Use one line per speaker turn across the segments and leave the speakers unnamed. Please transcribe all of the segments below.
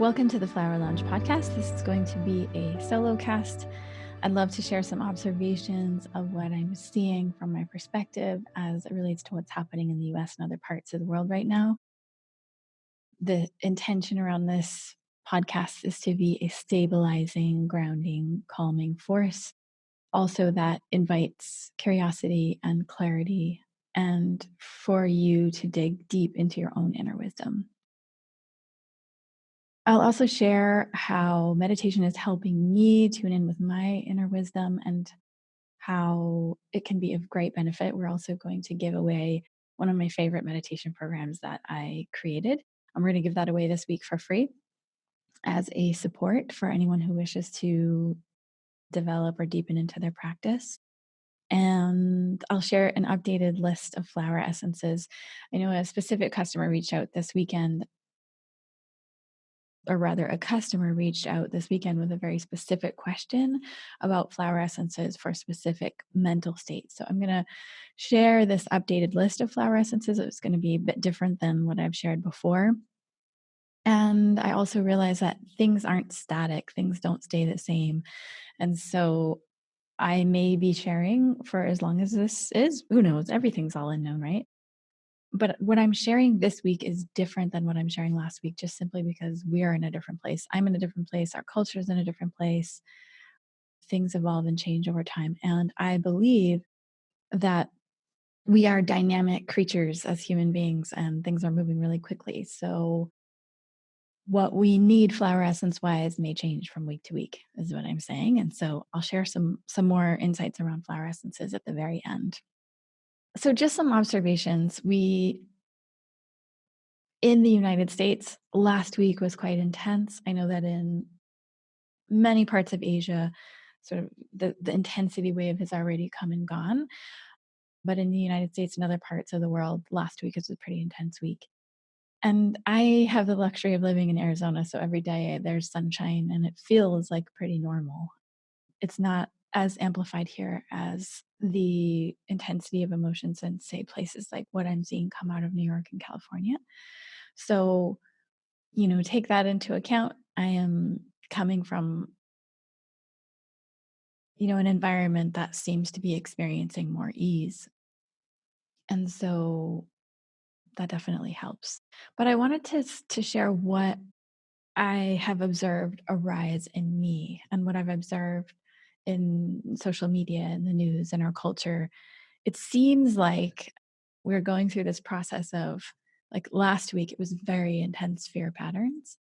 Welcome to the Flowerlounge Podcast. This is going to be a solo cast. I'd love to share some observations of what I'm seeing from my perspective as it relates to what's happening in the US and other parts of the world right now. The intention around this podcast is to be a stabilizing, grounding, calming force, also that invites curiosity and clarity, and for you to dig deep into your own inner wisdom. I'll also share how meditation is helping me tune in with my inner wisdom and how it can be of great benefit. We're also going to give away one of my favorite meditation programs that I created. I'm going to give that away this week for free as a support for anyone who wishes to develop or deepen into their practice. And I'll share an updated list of flower essences. I know a specific customer reached out this weekend, or rather a customer reached out this weekend with a very specific question about flower essences for specific mental states. So I'm going to share this updated list of flower essences. It's going to be a bit different than what I've shared before. And I also realize that things aren't static. Things don't stay the same. And so I may be sharing for as long as this is, who knows, everything's all unknown, right? But what I'm sharing this week is different than what I'm sharing last week, just simply because we are in a different place. I'm in a different place. Our culture is in a different place. Things evolve and change over time. And I believe that we are dynamic creatures as human beings, and things are moving really quickly. So what we need flower essence wise may change from week to week, is what I'm saying. And so I'll share some more insights around flower essences at the very end. So just some observations. In the United States, last week was quite intense. I know that in many parts of Asia, sort of the intensity wave has already come and gone. But in the United States and other parts of the world, last week was a pretty intense week. And I have the luxury of living in Arizona, so every day there's sunshine and it feels like pretty normal. It's not as amplified here as the intensity of emotions in, say, places like what I'm seeing come out of New York and California. So, take that into account. I am coming from, an environment that seems to be experiencing more ease. And so that definitely helps. But I wanted to share what I have observed arise in me and what I've observed in social media and the news and our culture. It seems like we're going through this process of, like last week, it was very intense fear patterns.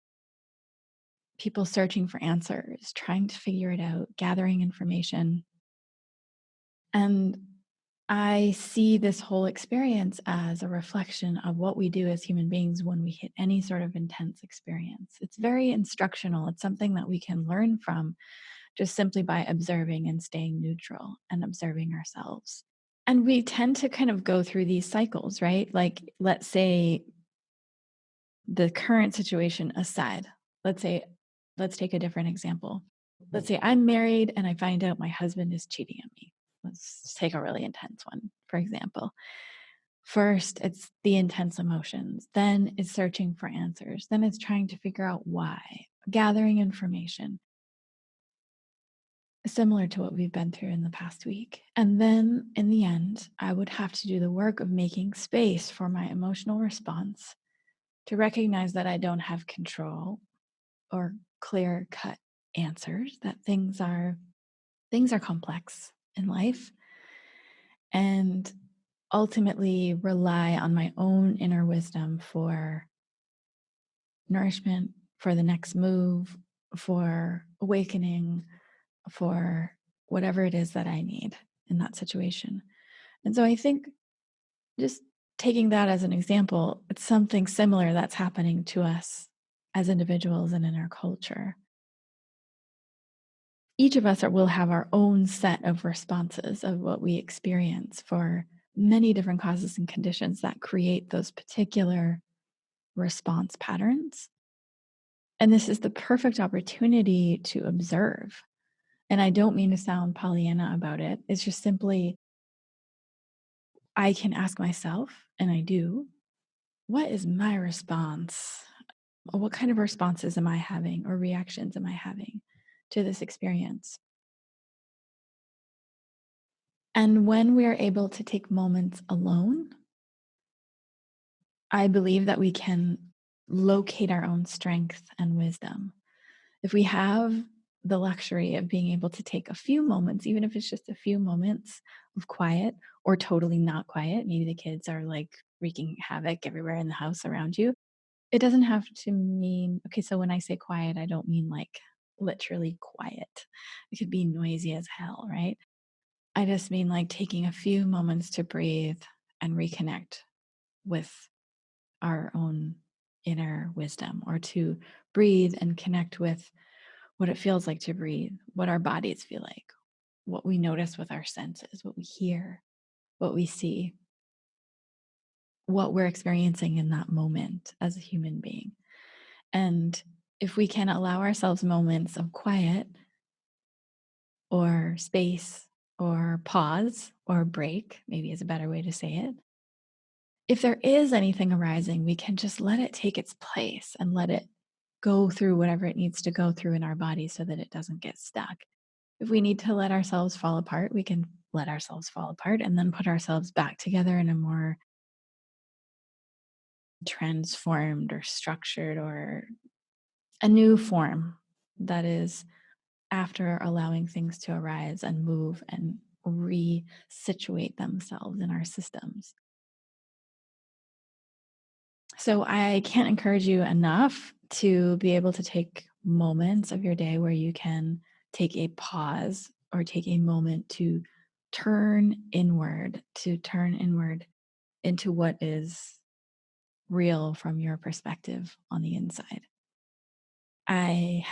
People searching for answers, trying to figure it out, gathering information. And I see this whole experience as a reflection of what we do as human beings when we hit any sort of intense experience. It's very instructional. It's something that we can learn from just simply by observing and staying neutral and observing ourselves. And we tend to kind of go through these cycles, right? Like, let's say the current situation aside, let's take a different example. Let's say I'm married and I find out my husband is cheating on me. Let's take a really intense one, for example. First, it's the intense emotions. Then it's searching for answers. Then it's trying to figure out why, gathering information, similar to what we've been through in the past week. And then in the end, I would have to do the work of making space for my emotional response, to recognize that I don't have control or clear-cut answers, that things are complex in life, and ultimately rely on my own inner wisdom for nourishment, for the next move, for awakening, for whatever it is that I need in that situation. And so I think, just taking that as an example, it's something similar that's happening to us as individuals and in our culture. Each of us will have our own set of responses of what we experience for many different causes and conditions that create those particular response patterns. And this is the perfect opportunity to observe. And I don't mean to sound Pollyanna about it. It's just simply, I can ask myself, and I do, what is my response What kind of responses am I having or reactions am I having to this experience? And when we are able to take moments alone, I believe that we can locate our own strength and wisdom. If we have the luxury of being able to take a few moments, even if it's just a few moments of quiet or totally not quiet, maybe the kids are like wreaking havoc everywhere in the house around you. It doesn't have to mean, okay, so when I say quiet, I don't mean like literally quiet. It could be noisy as hell, right? I just mean like taking a few moments to breathe and reconnect with our own inner wisdom, or to breathe and connect with what it feels like to breathe, what our bodies feel like, what we notice with our senses, what we hear, what we see, what we're experiencing in that moment as a human being. And if we can allow ourselves moments of quiet or space or pause or break, maybe is a better way to say it. If there is anything arising, we can just let it take its place and let it go through whatever it needs to go through in our body so that it doesn't get stuck. If we need to let ourselves fall apart, we can let ourselves fall apart and then put ourselves back together in a more transformed or structured or a new form that is after allowing things to arise and move and resituate themselves in our systems. So I can't encourage you enough to be able to take moments of your day where you can take a pause or take a moment to turn inward into what is real from your perspective on the inside. I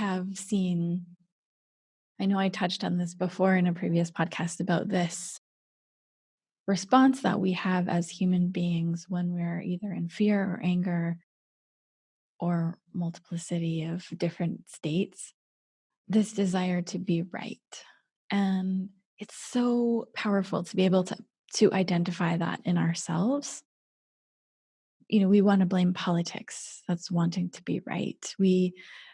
know I touched on this before in a previous podcast about this response that we have as human beings when we're either in fear or anger or multiplicity of different states, this desire to be right. And it's so powerful to be able to identify that in ourselves. You know, we want to blame politics. That's wanting to be right. We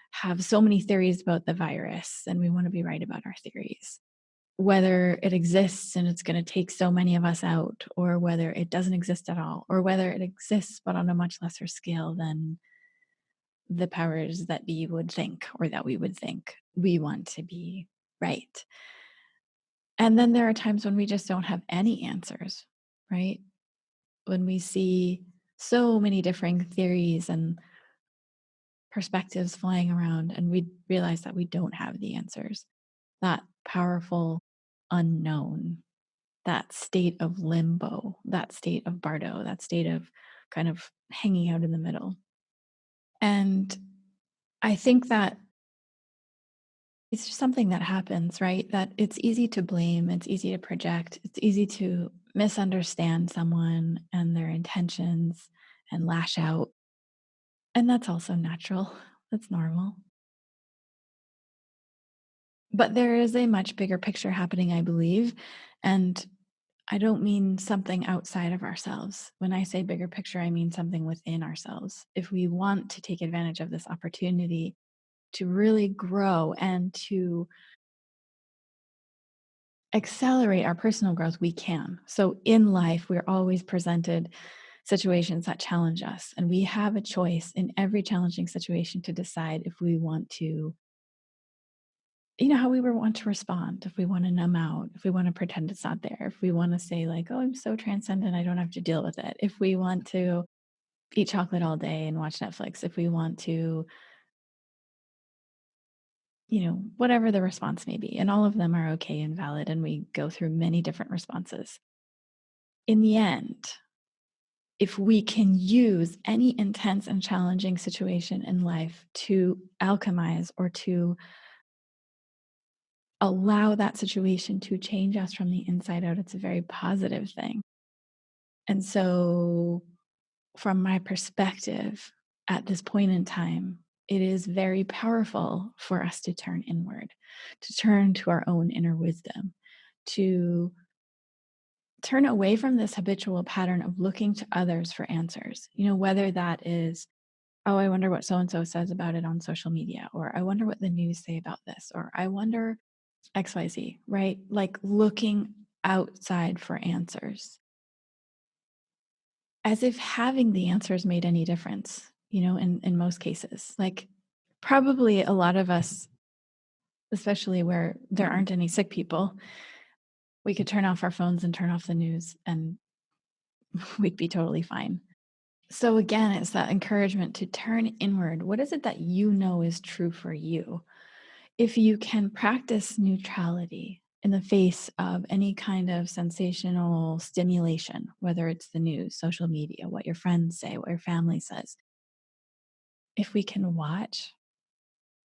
have so many theories about the virus and we want to be right about our theories. Whether it exists and it's going to take so many of us out, or whether it doesn't exist at all, or whether it exists but on a much lesser scale than the powers that be would think, or that we would think. We want to be right. And then there are times when we just don't have any answers, right? When we see so many differing theories and perspectives flying around, and we realize that we don't have the answers. That powerful unknown, that state of limbo, that state of bardo, that state of kind of hanging out in the middle. And I think that it's just something that happens, right? That it's easy to blame, it's easy to project, it's easy to misunderstand someone and their intentions and lash out. And that's also natural, that's normal. But there is a much bigger picture happening, I believe. And I don't mean something outside of ourselves. When I say bigger picture, I mean something within ourselves. If we want to take advantage of this opportunity to really grow and to accelerate our personal growth, we can. So in life, we're always presented situations that challenge us. And we have a choice in every challenging situation to decide if we want to, how we want to respond, if we want to numb out, if we want to pretend it's not there, if we want to say, like, oh, I'm so transcendent, I don't have to deal with it. If we want to eat chocolate all day and watch Netflix, if we want to, whatever the response may be. And all of them are okay and valid. And we go through many different responses. In the end, if we can use any intense and challenging situation in life to alchemize or to allow that situation to change us from the inside out, it's a very positive thing. And so, from my perspective, at this point in time, it is very powerful for us to turn inward, to turn to our own inner wisdom, to turn away from this habitual pattern of looking to others for answers. Whether that is oh, I wonder what so and so says about it on social media, or I wonder what the news say about this, or I wonder XYZ, right? Like looking outside for answers as if having the answers made any difference, in most cases. Like probably a lot of us, especially where there aren't any sick people, we could turn off our phones and turn off the news and we'd be totally fine. So again, it's that encouragement to turn inward. What is it that you know is true for you? If you can practice neutrality in the face of any kind of sensational stimulation, whether it's the news, social media, what your friends say, what your family says, if we can watch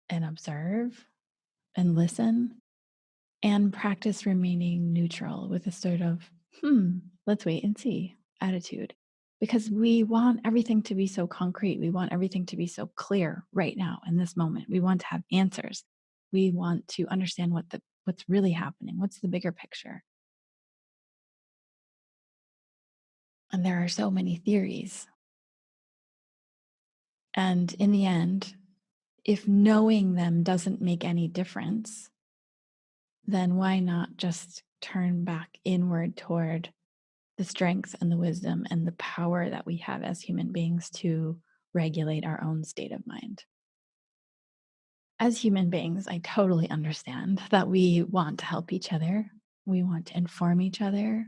and observe and listen and practice remaining neutral with a sort of, let's wait and see attitude. Because we want everything to be so concrete. We want everything to be so clear right now in this moment. We want to have answers. We want to understand what's really happening. What's the bigger picture? And there are so many theories. And in the end, if knowing them doesn't make any difference, then why not just turn back inward toward the strength and the wisdom and the power that we have as human beings to regulate our own state of mind? As human beings, I totally understand that we want to help each other. We want to inform each other.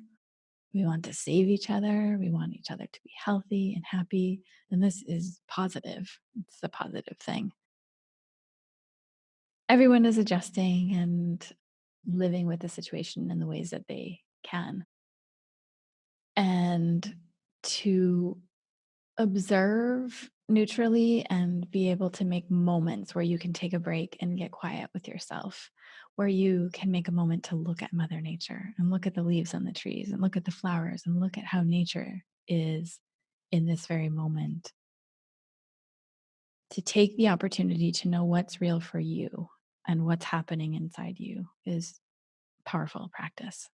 We want to save each other. We want each other to be healthy and happy. And this is positive. It's a positive thing. Everyone is adjusting and living with the situation in the ways that they can. And to observe neutrally and be able to make moments where you can take a break and get quiet with yourself, where you can make a moment to look at Mother Nature and look at the leaves on the trees and look at the flowers and look at how nature is in this very moment. To take the opportunity to know what's real for you and what's happening inside you is powerful practice.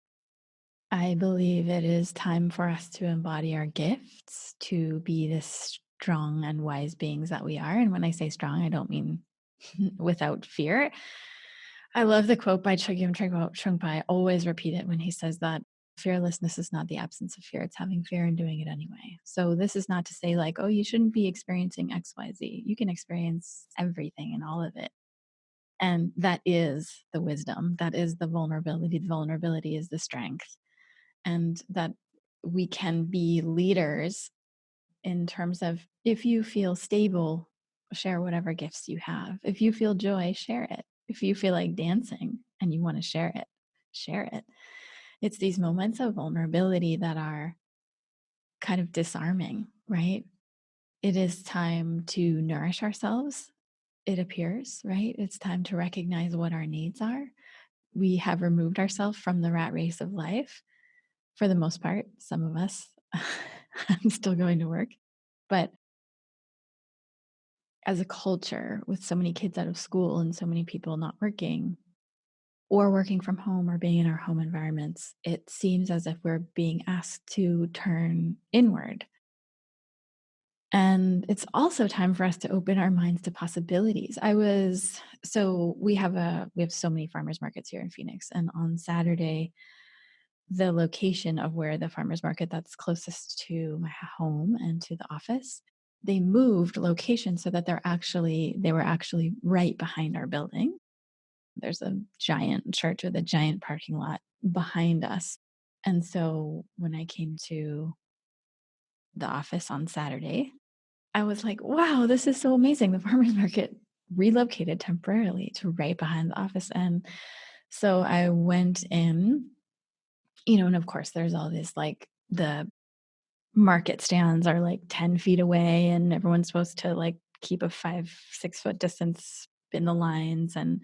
I believe it is time for us to embody our gifts, to be this strong and wise beings that we are. And when I say strong, I don't mean without fear. I love the quote by Chogyam Trungpa. I always repeat it when he says that fearlessness is not the absence of fear, it's having fear and doing it anyway. So this is not to say like, oh, you shouldn't be experiencing XYZ. You can experience everything and all of it. And that is the wisdom. That is the vulnerability. The vulnerability is the strength. And that we can be leaders in terms of, if you feel stable, share whatever gifts you have. If you feel joy, share it. If you feel like dancing and you want to share it, share it. It's these moments of vulnerability that are kind of disarming, right? It is time to nourish ourselves, it appears, right? It's time to recognize what our needs are. We have removed ourselves from the rat race of life for the most part. Some of us, I'm still going to work. But as a culture, with so many kids out of school and so many people not working or working from home or being in our home environments, it seems as if we're being asked to turn inward. And it's also time for us to open our minds to possibilities. We have so many farmers markets here in Phoenix. And on Saturday, the location of where the farmers market that's closest to my home and to the office, they moved location so that they were actually right behind our building. There's a giant church with a giant parking lot behind us. And so when I came to the office on Saturday, I was like, wow, this is so amazing. The farmers market relocated temporarily to right behind the office. And so I went in, and of course there's all this like the market stands are like 10 feet away and everyone's supposed to like keep a 5-6 foot distance in the lines and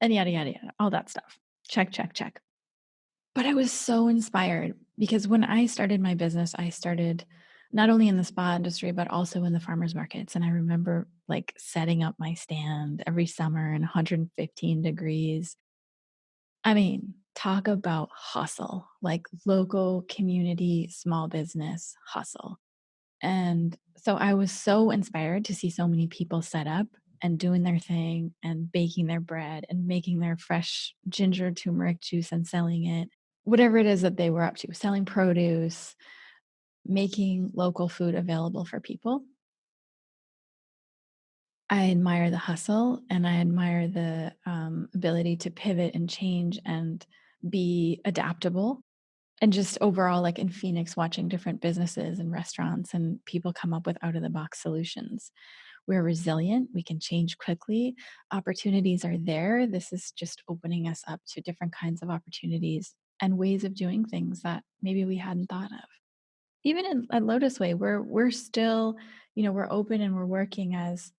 yada yada yada, all that stuff. Check, check, check. But I was so inspired because when I started my business, I started not only in the spa industry, but also in the farmers markets. And I remember like setting up my stand every summer in 115 degrees. I mean, talk about hustle, like local community, small business hustle. And so I was so inspired to see so many people set up and doing their thing and baking their bread and making their fresh ginger turmeric juice and selling it. Whatever it is that they were up to, selling produce, making local food available for people. I admire the hustle and I admire the ability to pivot and change and be adaptable. And just overall, like in Phoenix, watching different businesses and restaurants and people come up with out of the box solutions. We're resilient, we can change quickly. Opportunities are there. This is just opening us up to different kinds of opportunities and ways of doing things that maybe we hadn't thought of. Even at LOTUSWEI, we're still, we're open and we're working as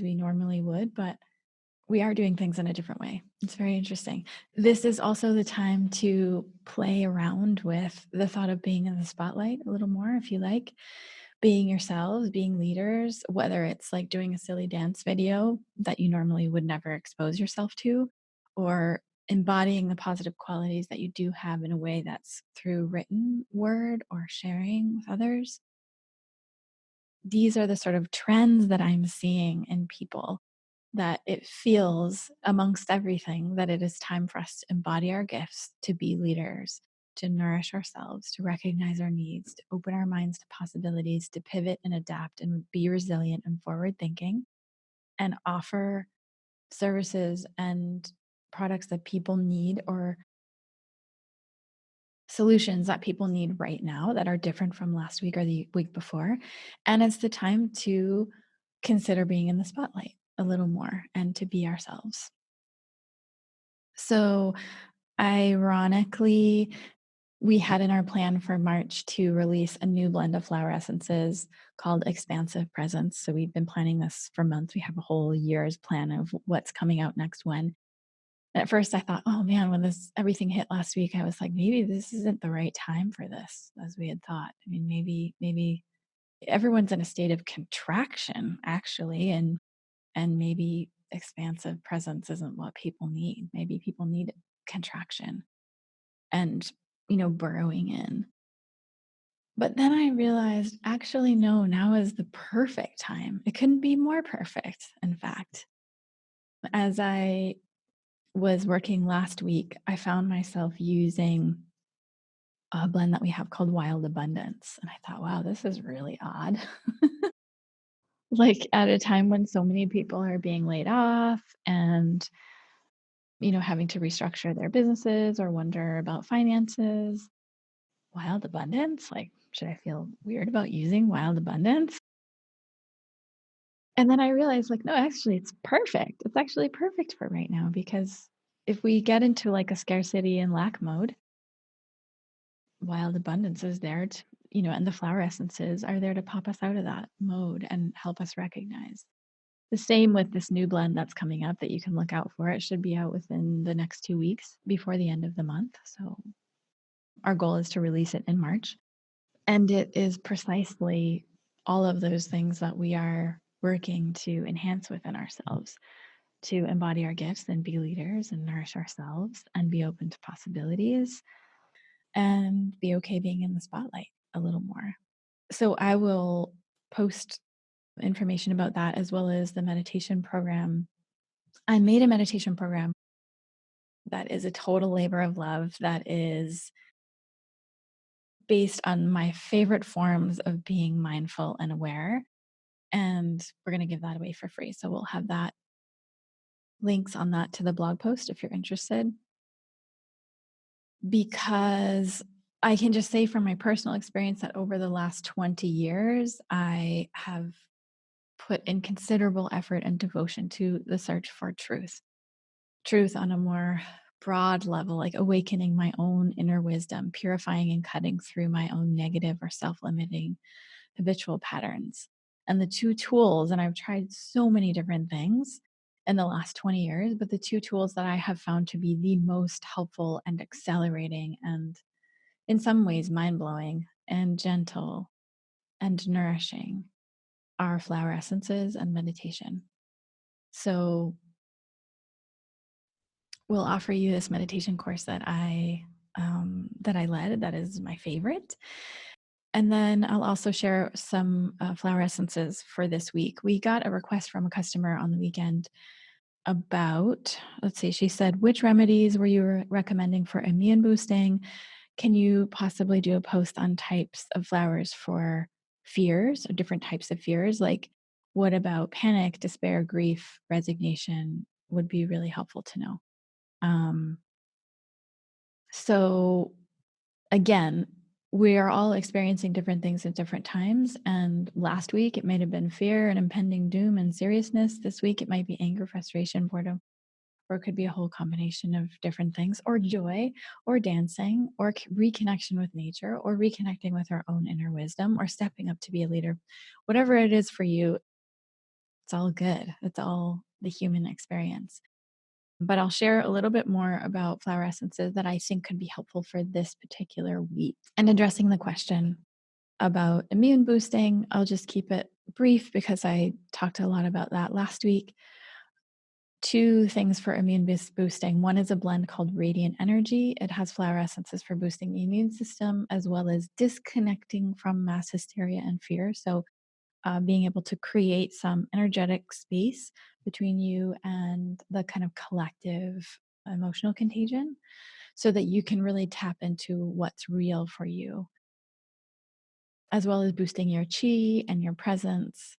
we normally would, but we are doing things in a different way. It's very interesting. This is also the time to play around with the thought of being in the spotlight a little more, if you like, being yourselves, being leaders, whether it's like doing a silly dance video that you normally would never expose yourself to, or embodying the positive qualities that you do have in a way that's through written word or sharing with others. These are the sort of trends that I'm seeing in people, that it feels amongst everything that it is time for us to embody our gifts, to be leaders, to nourish ourselves, to recognize our needs, to open our minds to possibilities, to pivot and adapt and be resilient and forward thinking, and offer services and products that people need, or solutions that people need right now that are different from last week or the week before. And it's the time to consider being in the spotlight a little more and to be ourselves. So, ironically, we had in our plan for March to release a new blend of flower essences called Expansive Presence. So, we've been planning this for months. We have a whole year's plan of what's coming out next when. At first, I thought, oh man, when this everything hit last week, I was like, maybe this isn't the right time for this, as we had thought. I mean, maybe everyone's in a state of contraction, actually, and maybe expansive presence isn't what people need. Maybe people need contraction and, burrowing in. But then I realized, actually, no, now is the perfect time. It couldn't be more perfect, in fact. As I was working last week, I found myself using a blend that we have called Wild Abundance. And I thought, wow, this is really odd. Like at a time when so many people are being laid off and, having to restructure their businesses or wonder about finances. Wild Abundance? Like, should I feel weird about using Wild Abundance? And then I realized, like, no, actually, it's perfect. It's actually perfect for right now because if we get into like a scarcity and lack mode, Wild Abundance is there to, and the flower essences are there to pop us out of that mode and help us recognize. The same with this new blend that's coming up that you can look out for. It should be out within the next 2 weeks before the end of the month. So our goal is to release it in March. And it is precisely all of those things that we are working to enhance within ourselves, to embody our gifts and be leaders and nourish ourselves and be open to possibilities and be okay being in the spotlight a little more. So I will post information about that as well as the meditation program. I made a meditation program that is a total labor of love, that is based on my favorite forms of being mindful and aware. And we're going to give that away for free. So we'll have that links on that to the blog post if you're interested. Because I can just say from my personal experience that over the last 20 years, I have put in considerable effort and devotion to the search for truth on a more broad level, like awakening my own inner wisdom, purifying and cutting through my own negative or self-limiting habitual patterns. And the two tools, and I've tried so many different things in the last 20 years, but the two tools that I have found to be the most helpful and accelerating and in some ways mind blowing and gentle and nourishing are flower essences and meditation. So we'll offer you this meditation course that I led, that is my favorite. And then I'll also share some flower essences for this week. We got a request from a customer on the weekend about, let's see, she said, which remedies were you recommending for immune boosting? Can you possibly do a post on types of flowers for fears or different types of fears? Like, what about panic, despair, grief, resignation would be really helpful to know. Um, so, again, we are all experiencing different things at different times. And last week, it might have been fear and impending doom and seriousness. This week, it might be anger, frustration, boredom, or it could be a whole combination of different things, or joy, or dancing, or reconnection with nature, or reconnecting with our own inner wisdom, or stepping up to be a leader. Whatever it is for you, it's all good. It's all the human experience. But I'll share a little bit more about flower essences that I think could be helpful for this particular week. And addressing the question about immune boosting, I'll just keep it brief because I talked a lot about that last week. Two things for immune boosting. One is a blend called Radiant Energy. It has flower essences for boosting the immune system as well as disconnecting from mass hysteria and fear. So, being able to create some energetic space between you and the kind of collective emotional contagion so that you can really tap into what's real for you, as well as boosting your chi and your presence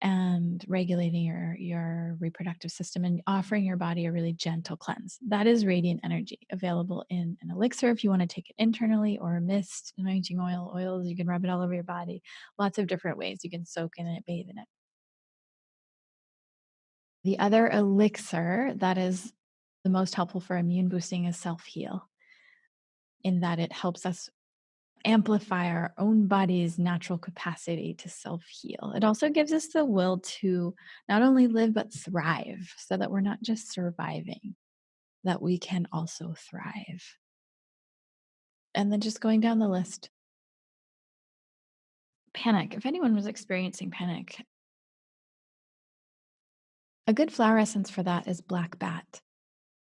and regulating your reproductive system and offering your body a really gentle cleanse. That is radiant energy, available in an elixir if you want to take it internally, or a mist, anointing oils. You can rub it all over your body. Lots of different ways you can soak in it, bathe in it. The other elixir that is the most helpful for immune boosting is self heal, in that it helps us amplify our own body's natural capacity to self heal. It also gives us the will to not only live, but thrive, so that we're not just surviving, that we can also thrive. And then just going down the list, panic. If anyone was experiencing panic, a good flower essence for that is black bat,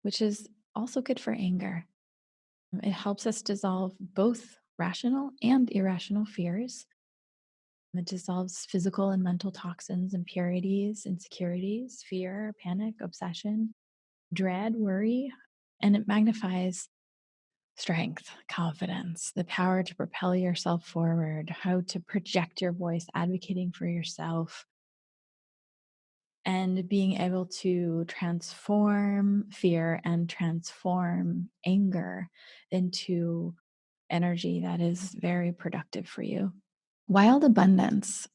which is also good for anger. It helps us dissolve both rational and irrational fears. It dissolves physical and mental toxins, impurities, insecurities, fear, panic, obsession, dread, worry, and it magnifies strength, confidence, the power to propel yourself forward, how to project your voice, advocating for yourself, and being able to transform fear and transform anger into energy that is very productive for you. Wild abundance.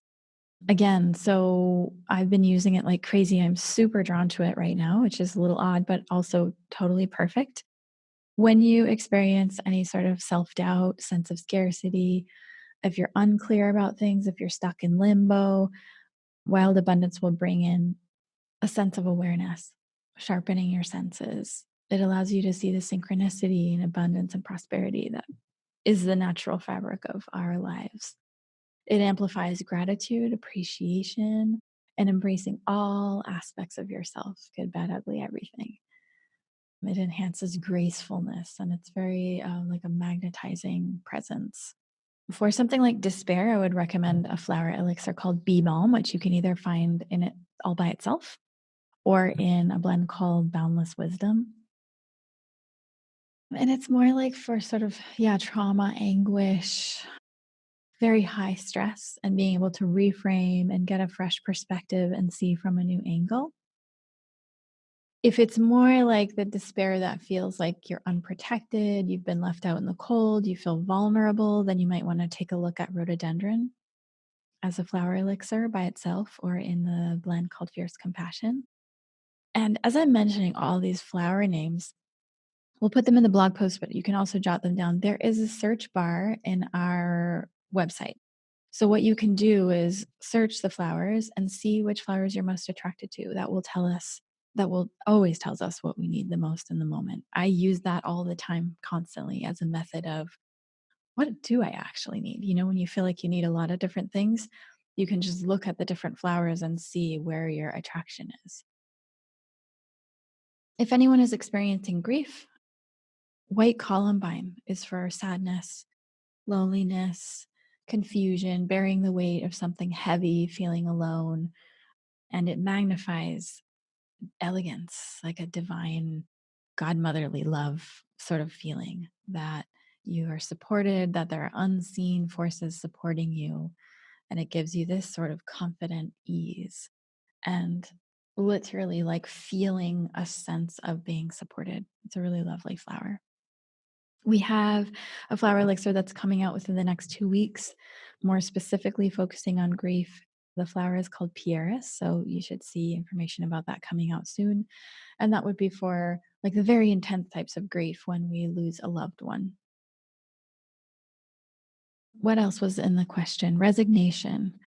Again, so I've been using it like crazy. I'm super drawn to it right now, which is a little odd, but also totally perfect. When you experience any sort of self doubt, sense of scarcity, if you're unclear about things, if you're stuck in limbo, wild abundance will bring in a sense of awareness, sharpening your senses. It allows you to see the synchronicity and abundance and prosperity that is the natural fabric of our lives. It amplifies gratitude, appreciation, and embracing all aspects of yourself, good, bad, ugly, everything. It enhances gracefulness and it's very like a magnetizing presence. For something like despair, I would recommend a flower elixir called Bee Balm, which you can either find in it all by itself or in a blend called Boundless Wisdom. And it's more like for sort of, yeah, trauma, anguish, very high stress, and being able to reframe and get a fresh perspective and see from a new angle. If it's more like the despair that feels like you're unprotected, you've been left out in the cold, you feel vulnerable, then you might want to take a look at rhododendron as a flower elixir by itself or in the blend called Fierce Compassion. And as I'm mentioning all these flower names, we'll put them in the blog post, but you can also jot them down. There is a search bar in our website. So what you can do is search the flowers and see which flowers you're most attracted to. That will always tells us what we need the most in the moment. I use that all the time, constantly, as a method of what do I actually need? You know, when you feel like you need a lot of different things, you can just look at the different flowers and see where your attraction is. If anyone is experiencing grief, white columbine is for sadness, loneliness, confusion, bearing the weight of something heavy, feeling alone, and it magnifies elegance, like a divine, godmotherly love sort of feeling that you are supported, that there are unseen forces supporting you. And it gives you this sort of confident ease and literally like feeling a sense of being supported. It's a really lovely flower. We have a flower elixir that's coming out within the next 2 weeks, more specifically focusing on grief. The flower is called Pieris, so you should see information about that coming out soon. And that would be for like the very intense types of grief when we lose a loved one. What else was in the question? Resignation.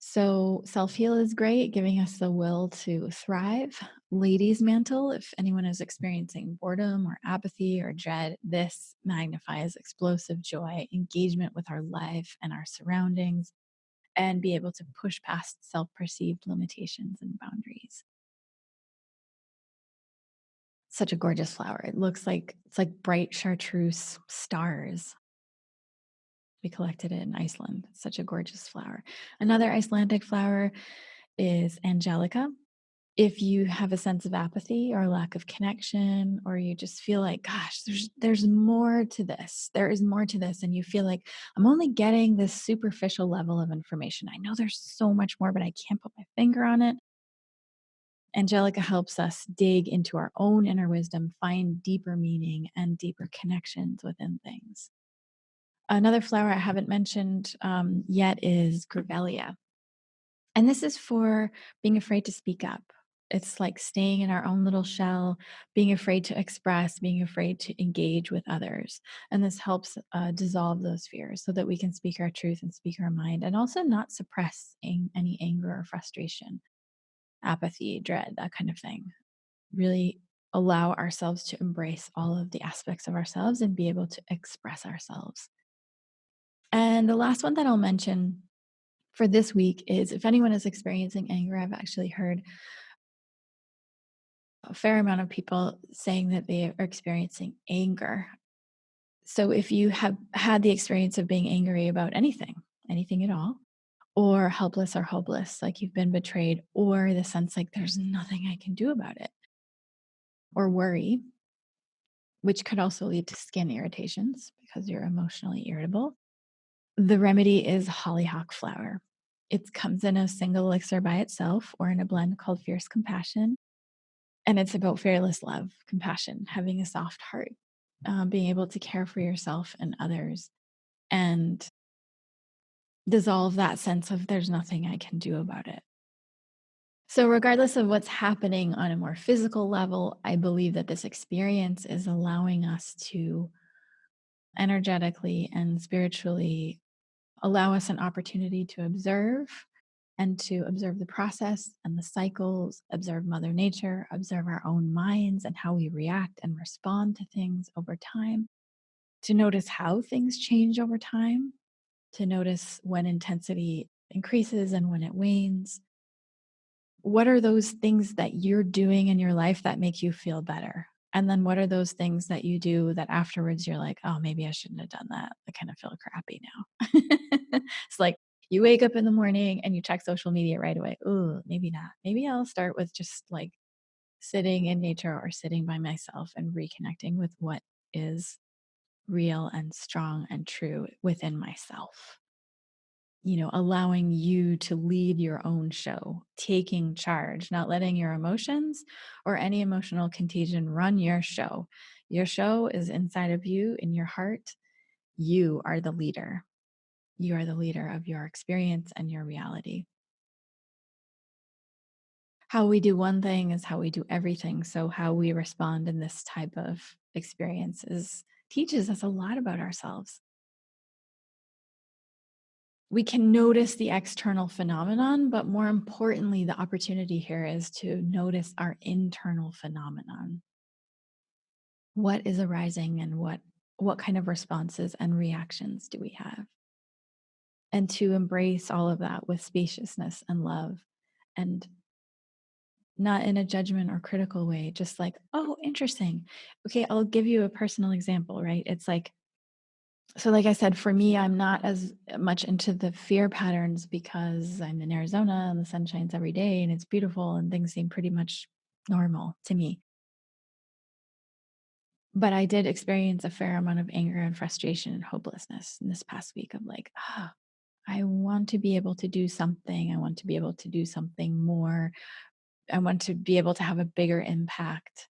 So, self heal is great, giving us the will to thrive. Ladies' mantle, if anyone is experiencing boredom or apathy or dread, this magnifies explosive joy, engagement with our life and our surroundings, and be able to push past self perceived limitations and boundaries. Such a gorgeous flower. It looks like it's like bright chartreuse stars. We collected it in Iceland. It's such a gorgeous flower. Another Icelandic flower is Angelica. If you have a sense of apathy or lack of connection, or you just feel like, gosh, there's more to this. There is more to this. And you feel like I'm only getting this superficial level of information. I know there's so much more, but I can't put my finger on it. Angelica helps us dig into our own inner wisdom, find deeper meaning and deeper connections within things. Another flower I haven't mentioned yet is Grevillea. And this is for being afraid to speak up. It's like staying in our own little shell, being afraid to express, being afraid to engage with others. And this helps dissolve those fears so that we can speak our truth and speak our mind and also not suppress any anger or frustration, apathy, dread, that kind of thing. Really allow ourselves to embrace all of the aspects of ourselves and be able to express ourselves. And the last one that I'll mention for this week is if anyone is experiencing anger, I've actually heard a fair amount of people saying that they are experiencing anger. So if you have had the experience of being angry about anything at all, or helpless or hopeless, like you've been betrayed, or the sense like there's nothing I can do about it, or worry, which could also lead to skin irritations because you're emotionally irritable, the remedy is hollyhock flower. It comes in a single elixir by itself or in a blend called Fierce Compassion. And it's about fearless love, compassion, having a soft heart, being able to care for yourself and others, and dissolve that sense of there's nothing I can do about it. So, regardless of what's happening on a more physical level, I believe that this experience is allowing us to energetically and spiritually allow us an opportunity to observe and to observe the process and the cycles, observe Mother Nature, observe our own minds and how we react and respond to things over time, to notice how things change over time, to notice when intensity increases and when it wanes. What are those things that you're doing in your life that make you feel better? And then what are those things that you do that afterwards you're like, oh, maybe I shouldn't have done that. I kind of feel crappy now. It's like you wake up in the morning and you check social media right away. Oh, maybe not. Maybe I'll start with just like sitting in nature or sitting by myself and reconnecting with what is real and strong and true within myself. Allowing you to lead your own show, taking charge, not letting your emotions or any emotional contagion run your show. Your show is inside of you, in your heart. You are the leader. You are the leader of your experience and your reality. How we do one thing is how we do everything. So, how we respond in this type of experiences teaches us a lot about ourselves. We can notice the external phenomenon, but more importantly, the opportunity here is to notice our internal phenomenon. What is arising and what kind of responses and reactions do we have? And to embrace all of that with spaciousness and love, and not in a judgment or critical way, just like, oh, interesting. Okay, I'll give you a personal example, right? It's like So, like I said, for me, I'm not as much into the fear patterns because I'm in Arizona and the sun shines every day and it's beautiful and things seem pretty much normal to me. But I did experience a fair amount of anger and frustration and hopelessness in this past week of like, I want to be able to do something. I want to be able to do something more. I want to be able to have a bigger impact.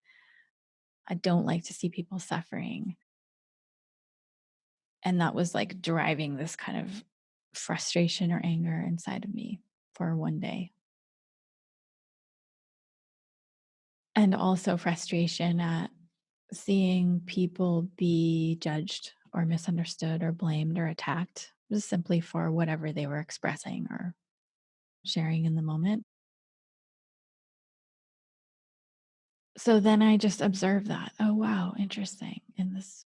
I don't like to see people suffering. And that was like driving this kind of frustration or anger inside of me for one day. And also frustration at seeing people be judged or misunderstood or blamed or attacked just simply for whatever they were expressing or sharing in the moment. So then I just observed that. Oh, wow, interesting. In this,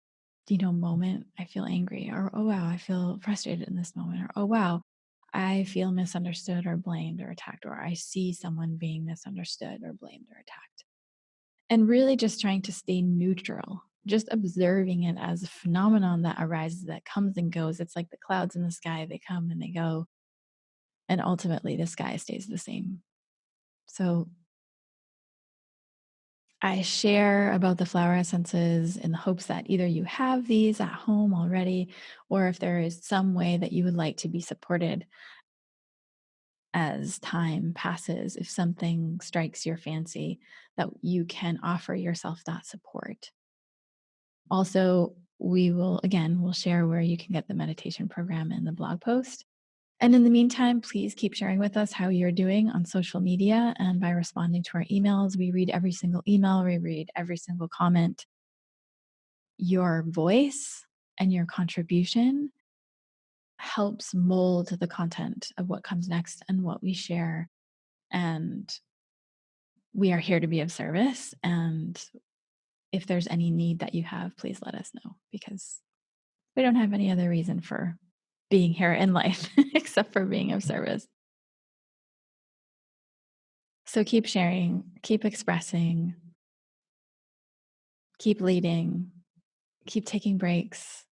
moment, I feel angry. Or, oh, wow, I feel frustrated in this moment. Or, oh, wow, I feel misunderstood or blamed or attacked. Or I see someone being misunderstood or blamed or attacked. And really just trying to stay neutral, just observing it as a phenomenon that arises, that comes and goes. It's like the clouds in the sky, they come and they go. And ultimately, the sky stays the same. So I share about the flower essences in the hopes that either you have these at home already, or if there is some way that you would like to be supported as time passes, if something strikes your fancy, that you can offer yourself that support. Also, we'll share where you can get the meditation program in the blog post. And in the meantime, please keep sharing with us how you're doing on social media and by responding to our emails. We read every single email, we read every single comment. Your voice and your contribution helps mold the content of what comes next and what we share. And we are here to be of service. And if there's any need that you have, please let us know because we don't have any other reason for being here in life except for being of service. So keep sharing, keep expressing, keep leading, keep taking breaks,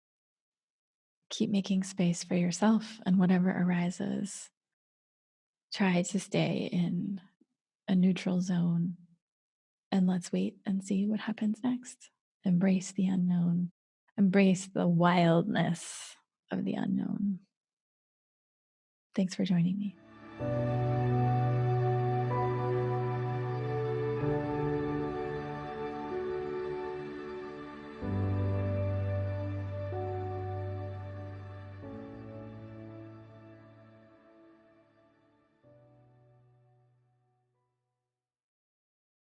keep making space for yourself and whatever arises. Try to stay in a neutral zone and let's wait and see what happens next. Embrace the unknown, embrace the wildness of the unknown. Thanks for joining me.